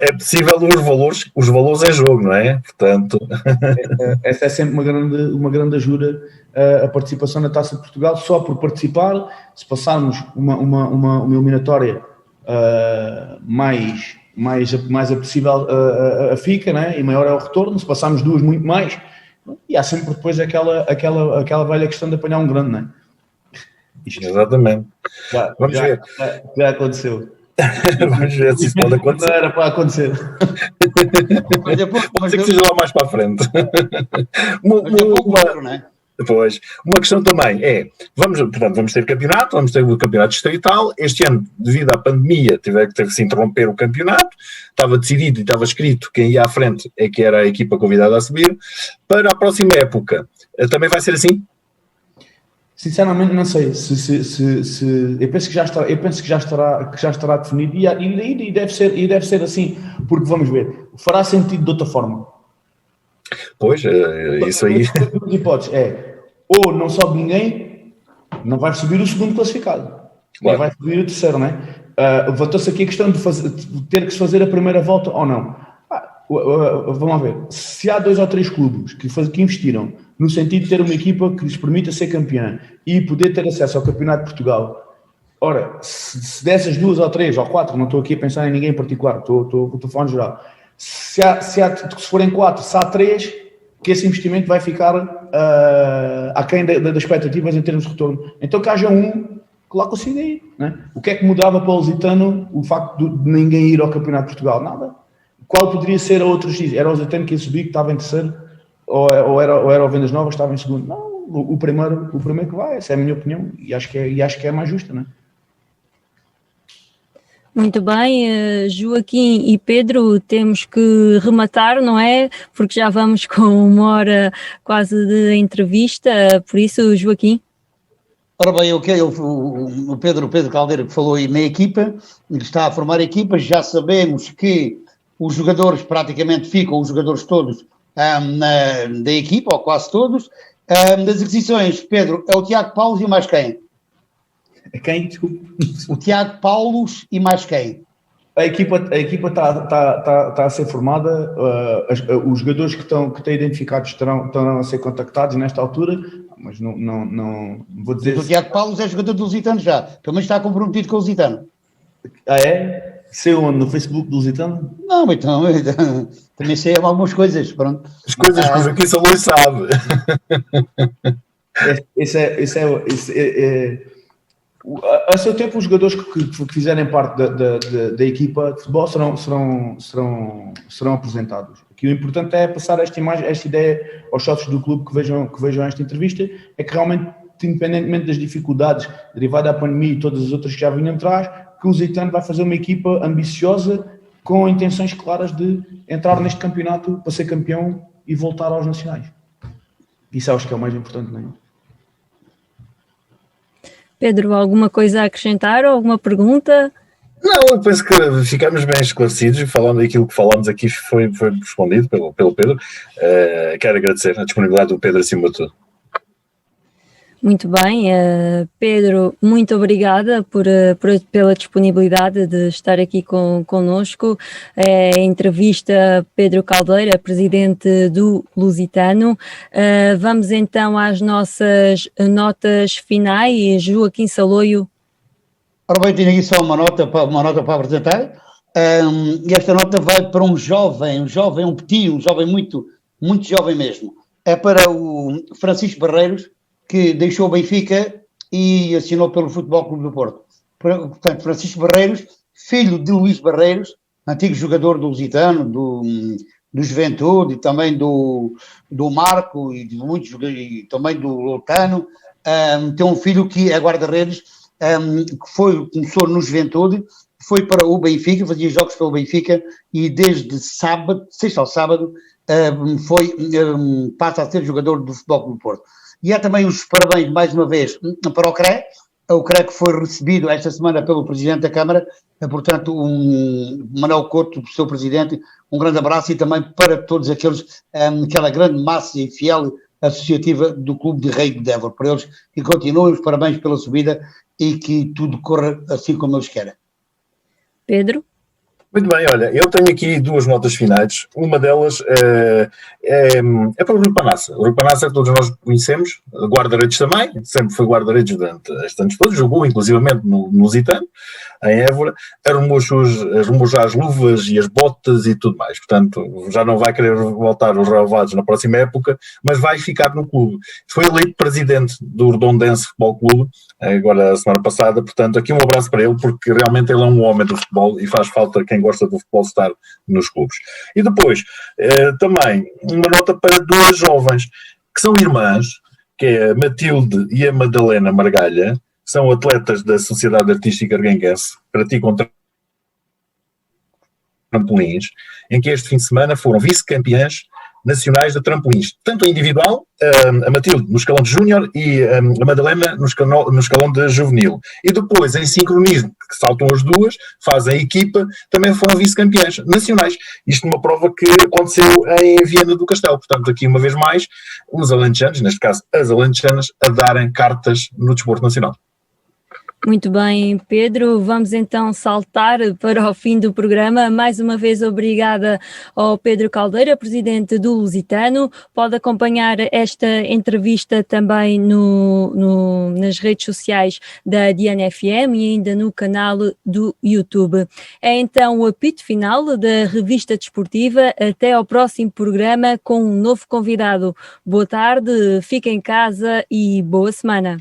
os valores em jogo, não é? Portanto, essa é sempre uma grande ajuda, a participação na Taça de Portugal. Só por participar, se passarmos uma eliminatória mais apetecível, a fica, né? E maior é o retorno. Se passarmos 2, muito mais. E há sempre depois aquela velha questão de apanhar um grande, não é? Exatamente. Vamos ver. Já aconteceu. Vamos ver se isso pode acontecer. Não era para acontecer. Pode ser que seja lá mais para a frente. Pois, uma questão também é, vamos ter campeonato, vamos ter o campeonato distrital. Este ano, devido à pandemia, teve que se interromper o campeonato. Estava decidido e estava escrito quem ia à frente é que era a equipa convidada a subir. Para a próxima época, também vai ser assim? Sinceramente não sei eu penso que já estará definido e deve ser assim, porque vamos ver, fará sentido de outra forma. Pois, isso aí. As hipóteses ou não sobe ninguém, não vai subir o segundo classificado, nem vai subir o terceiro, não é? Levantou-se aqui a questão de ter que se fazer a primeira volta ou não. Vamos ver, se há 2 ou 3 clubes que investiram no sentido de ter uma equipa que lhes permita ser campeã e poder ter acesso ao Campeonato de Portugal, ora, se dessas 2 ou 3 ou 4, não estou aqui a pensar em ninguém em particular, estou a falar em geral, se forem 4, se há 3, que esse investimento vai ficar aquém das expectativas em termos de retorno. Então que haja um que lá consiga ir, né? O que é que mudava para o Lusitano o facto de ninguém ir ao Campeonato de Portugal? Nada. Qual poderia ser a outro X? Era o Lusitano que ia subir, que estava em terceiro, ou era o Vendas Novas que estava em segundo? Não, o primeiro que vai, essa é a minha opinião, e acho que é mais justa, não é? Muito bem, Joaquim e Pedro, temos que rematar, não é? Porque já vamos com 1 hora quase de entrevista, por isso, Joaquim. Ora bem, o Pedro Caldeira que falou aí na equipa, está a formar equipas, já sabemos que os jogadores praticamente ficam, os jogadores todos da equipa, ou quase todos. Das aquisições, Pedro, é o Tiago Paulos e mais quem? Quem? Desculpa. O Tiago Paulos e mais quem? A equipa está a ser formada, os jogadores que estão identificados estão a ser contactados nesta altura, mas não vou dizer... O Tiago Paulos é jogador do Lusitano já, pelo menos está comprometido com o Lusitano. Ah, é? Sei onde? No Facebook do Lusitano? Não, então também sei algumas coisas, pronto. As coisas que o Joaquim Saloi sabe. A seu tempo, os jogadores que fizerem parte da equipa de futebol serão apresentados. Aqui o importante é passar esta ideia aos sócios do clube que vejam esta entrevista, é que realmente, independentemente das dificuldades derivadas da pandemia e todas as outras que já vinham atrás, que o Lusitano vai fazer uma equipa ambiciosa com intenções claras de entrar neste campeonato para ser campeão e voltar aos nacionais. Isso acho que é o mais importante, não é? Pedro, alguma coisa a acrescentar ou alguma pergunta? Não, eu penso que ficamos bem esclarecidos e falando daquilo que falámos aqui foi respondido pelo Pedro. Quero agradecer a disponibilidade do Pedro acima de tudo. Muito bem, Pedro, muito obrigada pela disponibilidade de estar aqui connosco. Entrevista Pedro Caldeira, presidente do Lusitano. Vamos então às nossas notas finais. Joaquim Saloio. Ora bem, tenho aqui só uma nota para apresentar. E esta nota vai para um jovem, um petit, um jovem muito, muito jovem mesmo. É para o Francisco Barreiros, que deixou o Benfica e assinou pelo Futebol Clube do Porto. Portanto, Francisco Barreiros, filho de Luís Barreiros, antigo jogador do Lusitano, do Juventude, e também do Marco, e de muitos, e também do Lutano. Tem um filho que é guarda-redes, que começou no Juventude, foi para o Benfica, fazia jogos pelo Benfica, e desde sábado, sexta ao sábado, passa a ser jogador do Futebol Clube do Porto. E há também os parabéns, mais uma vez, para o CRE que foi recebido esta semana pelo Presidente da Câmara, portanto, Manuel Couto, o seu Presidente, um grande abraço, e também para todos aquela grande massa e fiel associativa do Clube de Rei de Évora. Para eles que continuem, os parabéns pela subida e que tudo corra assim como eles querem. Pedro? Muito bem, olha, eu tenho aqui duas notas finais. Uma delas é para o Rui Panassa. O Rui Panassa, todos nós conhecemos, guarda-redes também, sempre foi guarda-redes durante estes anos todos, jogou inclusivamente no Lusitano, em Évora, arrumou já as luvas e as botas e tudo mais. Portanto, já não vai querer voltar aos relevados na próxima época, mas vai ficar no clube. Foi eleito presidente do Redondense Futebol Clube, agora a semana passada, portanto, aqui um abraço para ele, porque realmente ele é um homem do futebol e faz falta quem gosta do futebol estar nos clubes. E depois, também, uma nota para duas jovens, que são irmãs, que é a Matilde e a Madalena Margalha, são atletas da Sociedade Artística Arguenguense, praticam trampolins, em que este fim de semana foram vice-campeãs nacionais de trampolins, tanto a individual, a Matilde no escalão de júnior e a Madalena no escalão de juvenil. E depois, em sincronismo, que saltam as duas, fazem a equipa, também foram vice-campeãs nacionais. Isto numa prova que aconteceu em Viana do Castelo. Portanto, aqui uma vez mais, os alentejanos, neste caso as alentejanas, a darem cartas no desporto nacional. Muito bem, Pedro. Vamos então saltar para o fim do programa. Mais uma vez, obrigada ao Pedro Caldeira, presidente do Lusitano. Pode acompanhar esta entrevista também nas redes sociais da Diana FM e ainda no canal do YouTube. É então o apito final da revista desportiva. Até ao próximo programa com um novo convidado. Boa tarde, fique em casa e boa semana.